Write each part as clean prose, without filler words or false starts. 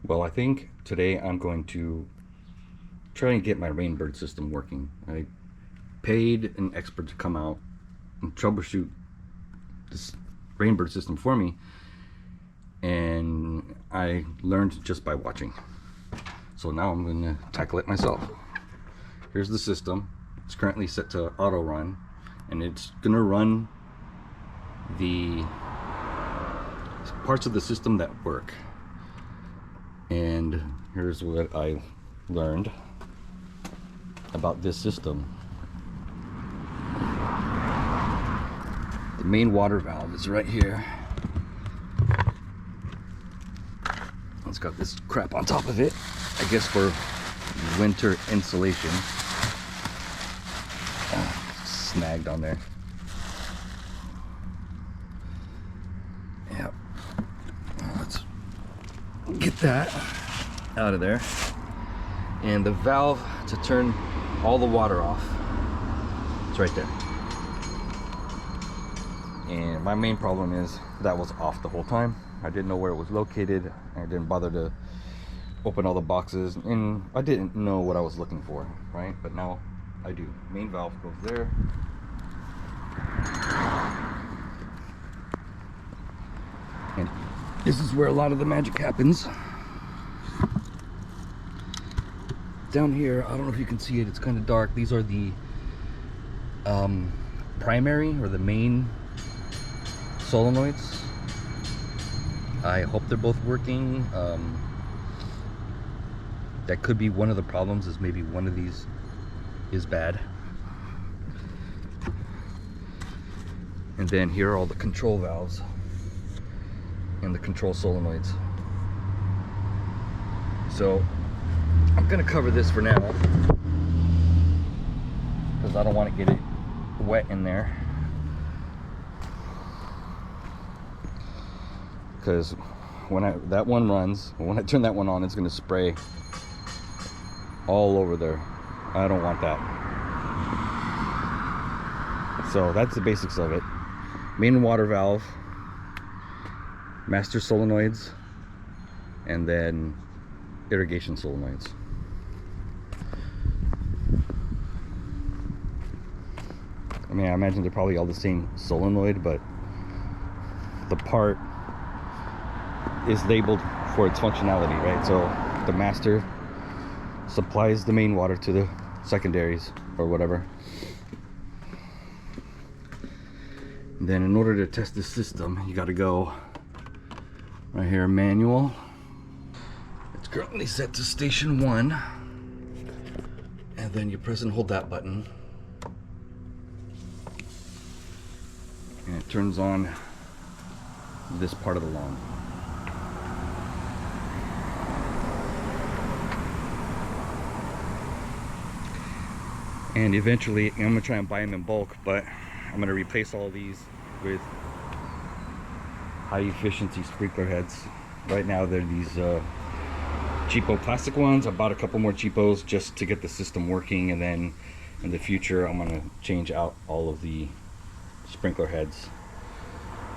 Well, I think today I'm going to try and get my RAINBIRD system working. I paid an expert to come out and troubleshoot this RAINBIRD system for me, and I learned just by watching. So now I'm going to tackle it myself. Here's the system. It's currently set to auto run, and it's going to run the parts of the system that work. And here's what I learned about this system. The main water valve is right here. It's got this crap on top of it, I guess for winter insulation. Snagged on there. Yep. Let's get that out of there. And the valve to turn all the water off, it's right there. And my main problem is that was off the whole time. I didn't know where it was located. I didn't bother to open all the boxes, and I didn't know what I was looking for, right? But now I do. Main valve goes there. And this is where a lot of the magic happens. Down here, I don't know if you can see it, it's kind of dark. These are the primary or the main solenoids. I hope they're both working. That could be one of the problems, is maybe one of these is bad. And then here are all the control valves and the control solenoids. So I'm gonna cover this for now because I don't want to get it wet in there, because when that one runs, when I turn that one on, it's gonna spray all over there. I don't want that. So that's the basics of it. Main water valve, master solenoids, and then irrigation solenoids. I mean, I imagine they're probably all the same solenoid, but the part is labeled for its functionality, right? So the master supplies the main water to the secondaries or whatever. And then in order to test this system, you got to go right here, manual. It's currently set to station 1, and then you press and hold that button, and it turns on this part of the lawn. And eventually I'm gonna try and buy them in bulk, but I'm gonna replace all of these with high efficiency sprinkler heads. Right now they're these cheapo plastic ones. I bought a couple more cheapos just to get the system working, and then in the future I'm gonna change out all of the sprinkler heads.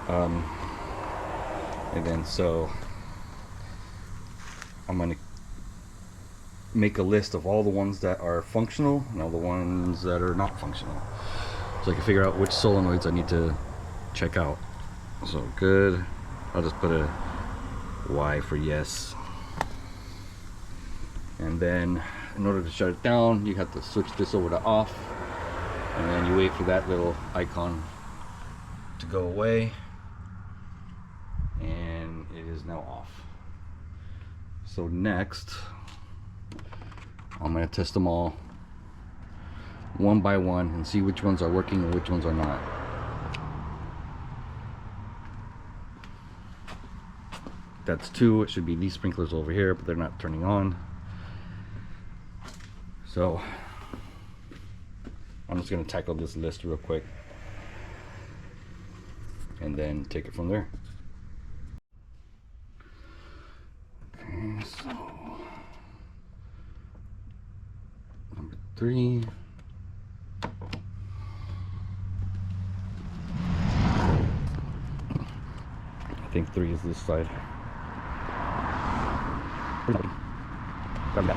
And then so I'm gonna make a list of all the ones that are functional and all the ones that are not functional, so I can figure out which solenoids I need to check out. So good, I'll just put a Y for yes. And then in order to shut it down, you have to switch this over to off, and then you wait for that little icon to go away, and it is now off. So next I'm going to test them all one by one and see which ones are working and which ones are not. That's 2. It should be these sprinklers over here, but they're not turning on. So I'm just going to tackle this list real quick and then take it from there. Okay, so number 3. I think 3 is this side. Grab that.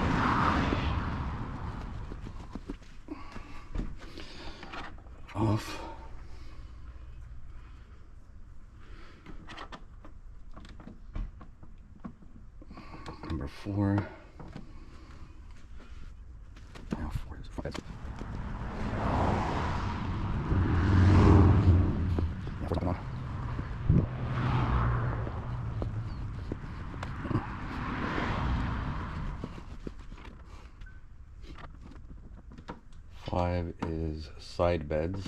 Off. Number 4. Now 4 is 5. Yeah, 4's on. Five is side beds.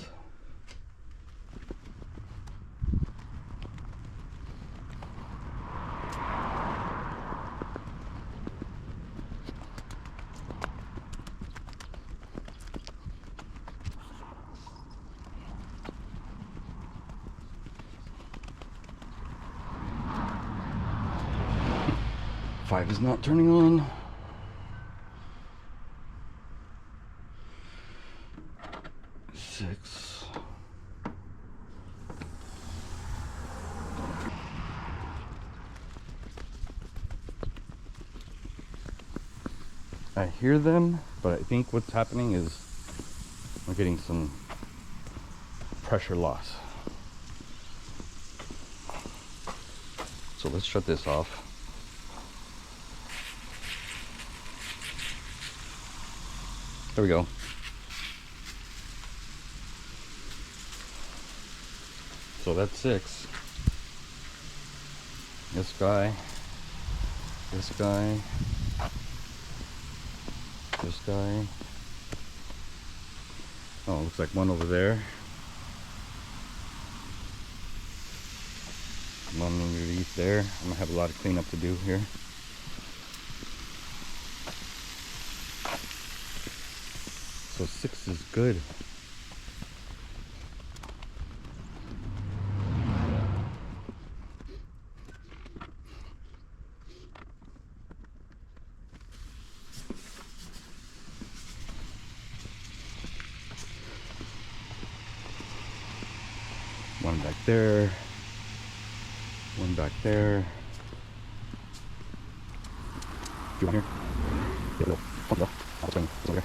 Five is not turning on. Six. I hear them, but I think what's happening is we're getting some pressure loss. So let's shut this off. There we go. So that's 6. This guy, this guy, this guy. Oh, looks like one over there. One underneath there. I'm gonna have a lot of cleanup to do here. So 6 is good. One back there. One back there. Do one here. Get a little pump up. I'll swing over there.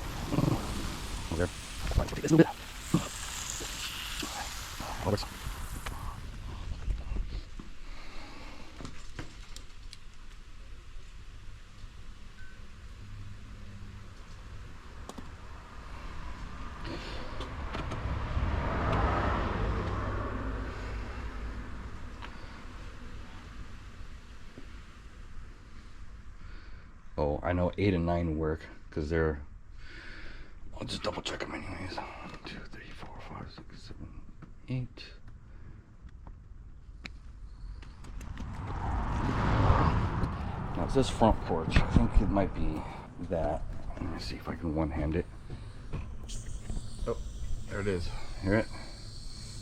Over there. I'll take this a little bit. All works. Oh, I know 8 and 9 work because they're. I'll just double check them anyways. 1, 2, 3, 4, 5, 6, 7, 8. Now it says front porch. I think it might be that. Let me see if I can one-hand it. Oh, there it is. Hear it?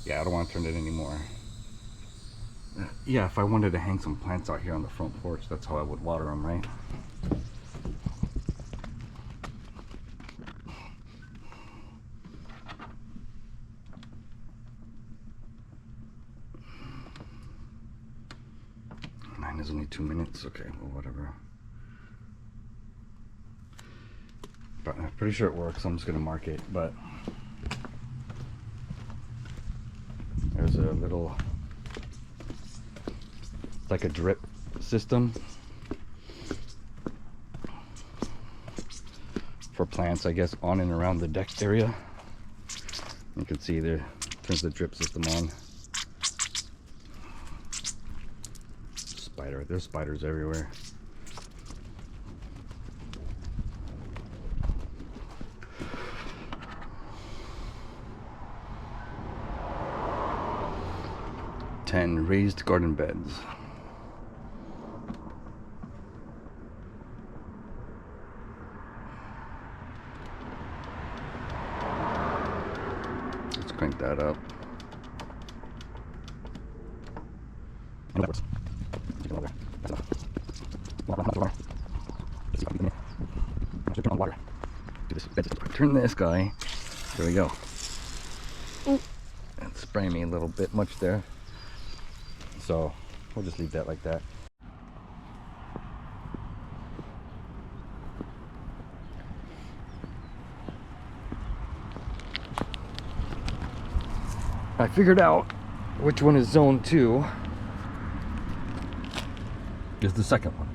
Yeah, I don't want to turn it anymore. Yeah, if I wanted to hang some plants out here on the front porch, that's how I would water them, right? Mine is only 2 minutes. Okay, well, whatever. But I'm pretty sure it works. I'm just gonna mark it. But there's a little, it's like a drip system for plants, I guess, on and around the deck area. You can see there, turns the drip system on. Spider, there's spiders everywhere. Ten raised garden beds. Let's crank that up. Turn this guy. There we go. It's spraying me a little bit much there. So we'll just leave that like that. I figured out which one is zone 2. Is the second one.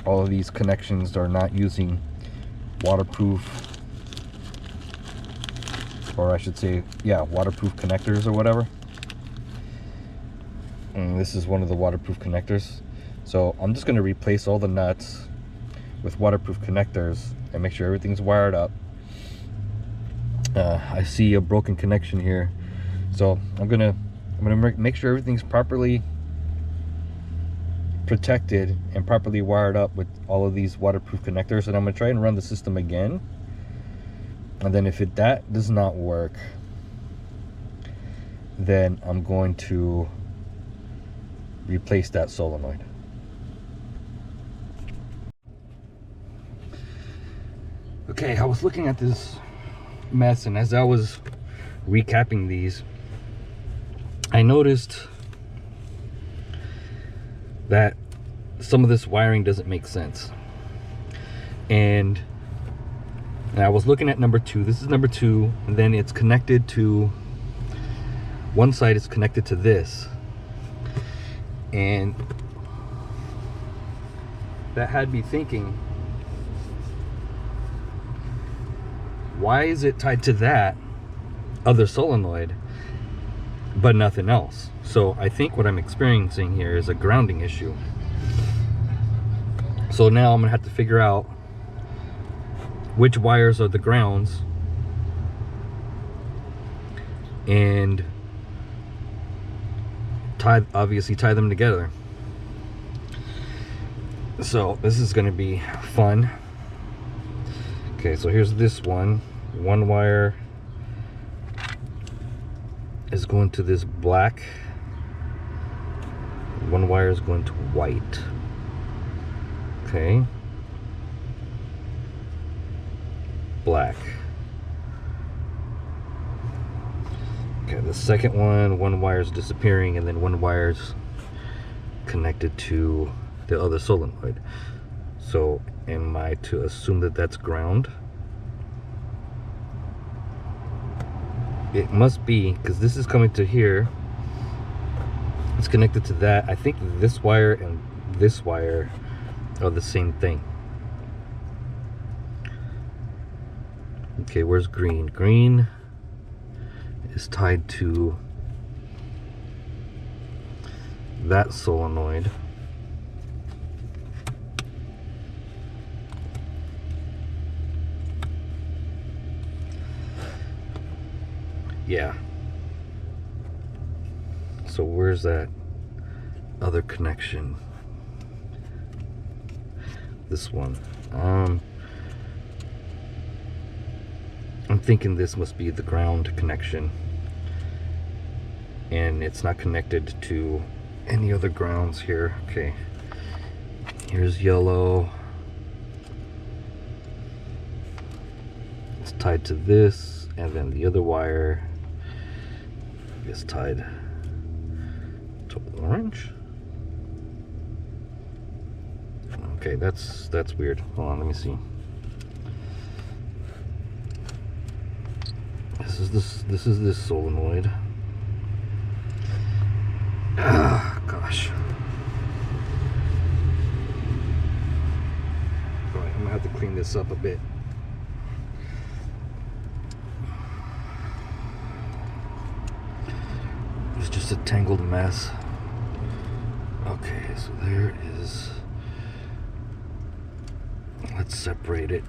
All of these connections are not using waterproof, or I should say, yeah, waterproof connectors or whatever. And this is one of the waterproof connectors. So I'm just going to replace all the nuts with waterproof connectors and make sure everything's wired up. I see a broken connection here, so I'm gonna make sure everything's properly protected and properly wired up with all of these waterproof connectors, and I'm gonna try and run the system again. And then if that does not work, then I'm going to replace that solenoid. Okay, I was looking at this mess, and as I was recapping these, I noticed that some of this wiring doesn't make sense. And I was looking at number 2. This is number 2, and then it's connected to one side is connected to this, and that had me thinking, why is it tied to that other solenoid but nothing else? So I think what I'm experiencing here is a grounding issue. So now I'm gonna have to figure out which wires are the grounds and obviously tie them together. So this is gonna be fun. Okay, so here's this one. One wire is going to this black. One wire is going to white. Okay. Black. Okay, the second one wire is disappearing, and then one wire's connected to the other solenoid. So am I to assume that that's ground? It must be, because this is coming to here. It's connected to that. I think this wire and this wire are the same thing. Okay, where's green? Green is tied to that solenoid. Yeah. So where's that other connection? This one. I'm thinking this must be the ground connection, and it's not connected to any other grounds here. Okay. Here's yellow. It's tied to this, and then the other wire is tied to orange. Okay, that's weird. Hold on, let me see. This is this solenoid. Ah, gosh. All right, I'm gonna have to clean this up a bit. It's just a tangled mess. Okay, so there is. Let's separate it.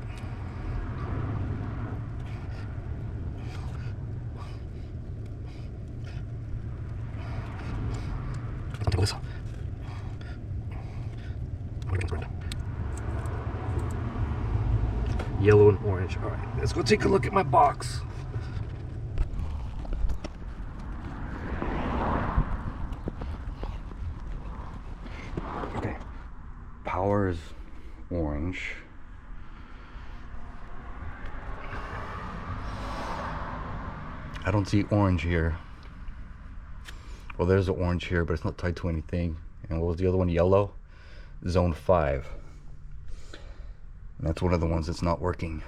Yellow and orange. All right, let's go take a look at my box. Okay, power is orange. I don't see orange here. Well, there's an orange here, but it's not tied to anything. And what was the other one? Yellow? Zone 5. And that's one of the ones that's not working.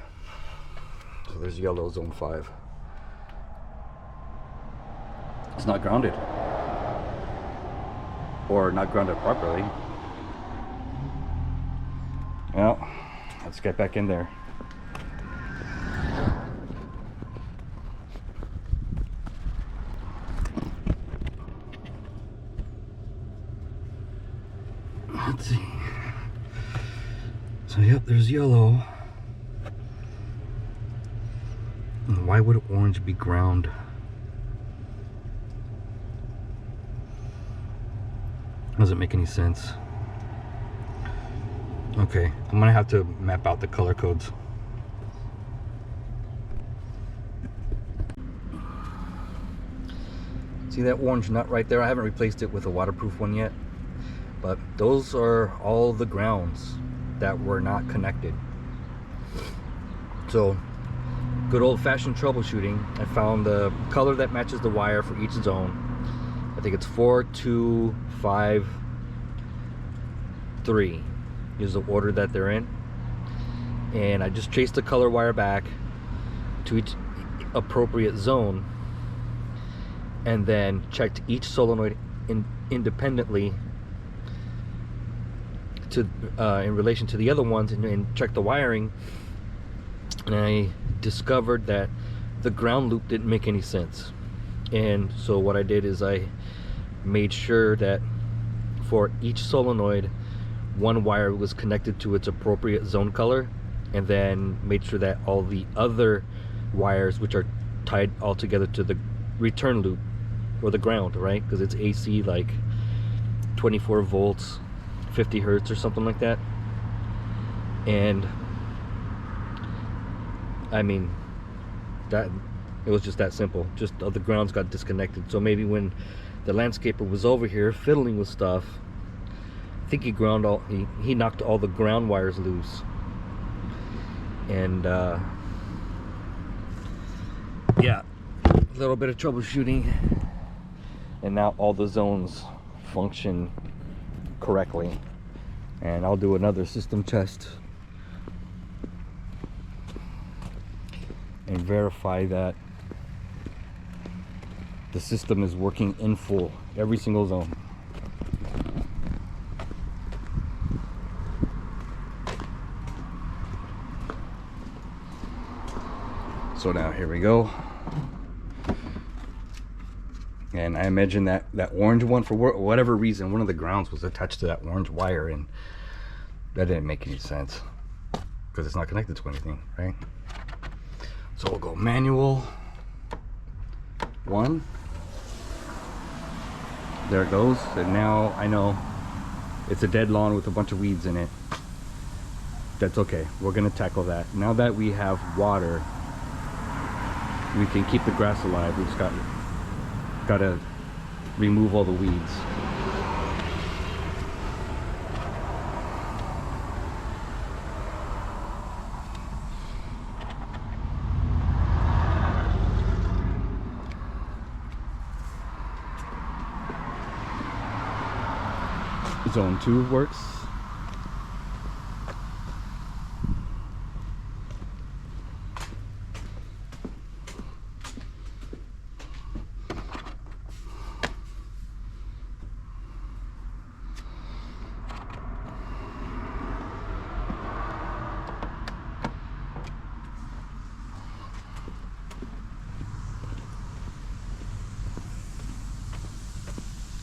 So there's yellow, zone 5. It's not grounded, or not grounded properly. Well, let's get back in there. Let's see. So yep, there's yellow. And why would orange be ground? Doesn't make any sense. Okay, I'm gonna have to map out the color codes. See that orange nut right there? I haven't replaced it with a waterproof one yet, but those are all the grounds that were not connected. So good old-fashioned troubleshooting. I found the color that matches the wire for each zone. I think it's 4, 2, 5, 3 is the order that they're in, and I just traced the color wire back to each appropriate zone, and then checked each solenoid independently to in relation to the other ones, and checked the wiring, and I discovered that the ground loop didn't make any sense. And so what I did is I made sure that for each solenoid, one wire was connected to its appropriate zone color, and then made sure that all the other wires, which are tied all together to the return loop or the ground, right? Because it's AC, like 24 volts, 50 hertz or something like that. And I mean, that it was just that simple. Just the grounds got disconnected. So maybe when the landscaper was over here fiddling with stuff, I think he knocked all the ground wires loose. And yeah, a little bit of troubleshooting, and now all the zones function correctly. And I'll do another system test and verify that the system is working in full, every single zone. So now here we go. And I imagine that orange one, for whatever reason, one of the grounds was attached to that orange wire, and that didn't make any sense because it's not connected to anything, right? So we'll go manual 1. There it goes. And now I know it's a dead lawn with a bunch of weeds in it. That's okay. We're gonna tackle that. Now that we have water, we can keep the grass alive. We just gotta remove all the weeds. Zone 2 works.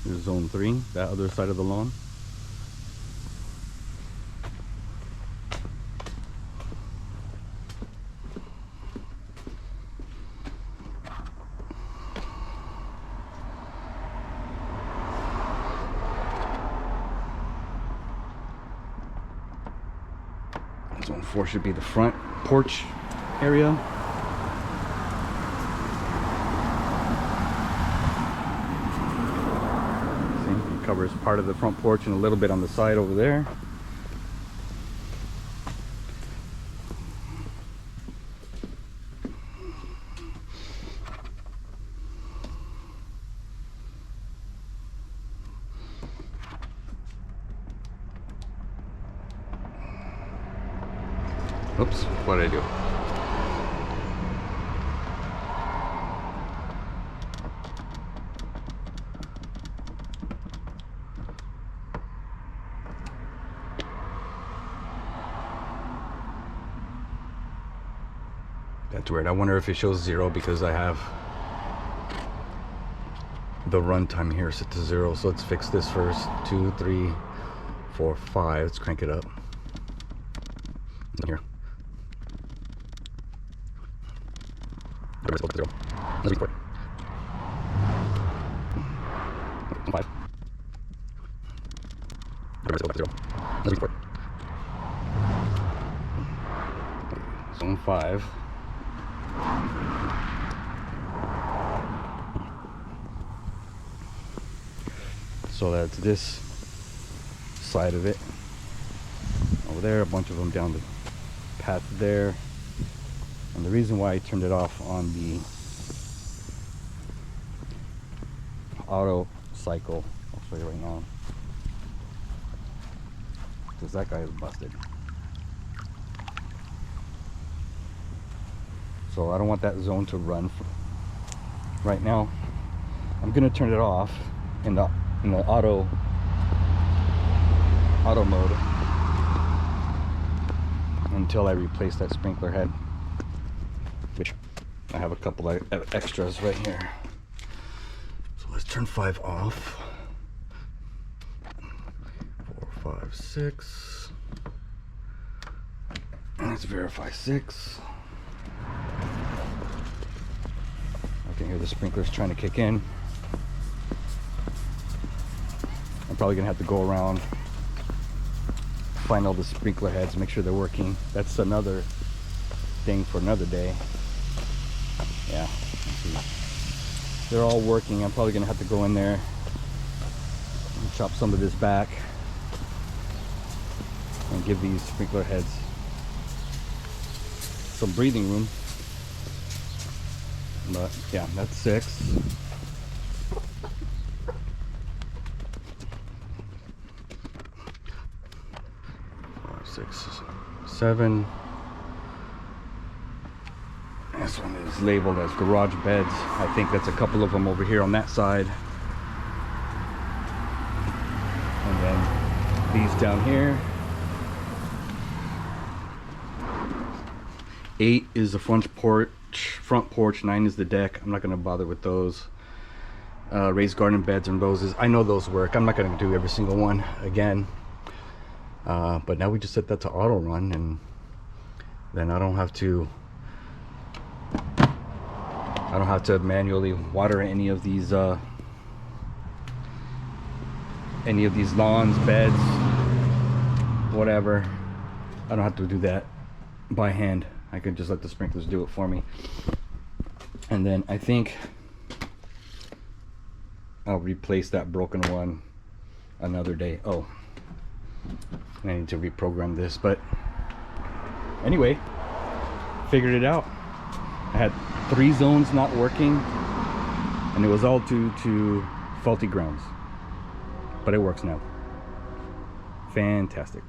Here's zone 3, that other side of the lawn. Zone 4 should be the front porch area. See, it covers part of the front porch and a little bit on the side over there. Oops, what did I do? That's weird. I wonder if it shows 0 because I have the runtime here set to 0. So let's fix this first. 2, 3, 4, 5. Let's crank it up. Here. Let's record. 5. Let's record. Zone 5. So that's this side of it. Over there, a bunch of them down the path there. And the reason why I turned it off on the auto cycle, I'll show you right now, because that guy is busted. So I don't want that zone to run right now. I'm gonna turn it off in the auto mode until I replace that sprinkler head, which I have a couple of extras right here. So let's turn 5 off. 4, 5, 6. Let's verify 6. I can hear the sprinklers trying to kick in. I'm probably gonna have to go around, find all the sprinkler heads, make sure they're working. That's another thing for another day. Yeah, let's see. They're all working. I'm probably gonna have to go in there and chop some of this back and give these sprinkler heads some breathing room. But yeah, that's 6. 6, 7. This one is labeled as garage beds. I think that's a couple of them over here on that side. And then these down here. 8 is the front porch, 9 is the deck. I'm not going to bother with those. Raised garden beds and roses. I know those work. I'm not going to do every single one again. But now we just set that to auto run, and then I don't have to manually water any of these lawns, beds, whatever. I don't have to do that by hand. I can just let the sprinklers do it for me. And then I think I'll replace that broken one another day. Oh, I need to reprogram this, but anyway, figured it out. I had 3 zones not working, and it was all due to faulty grounds, but it works now. Fantastic.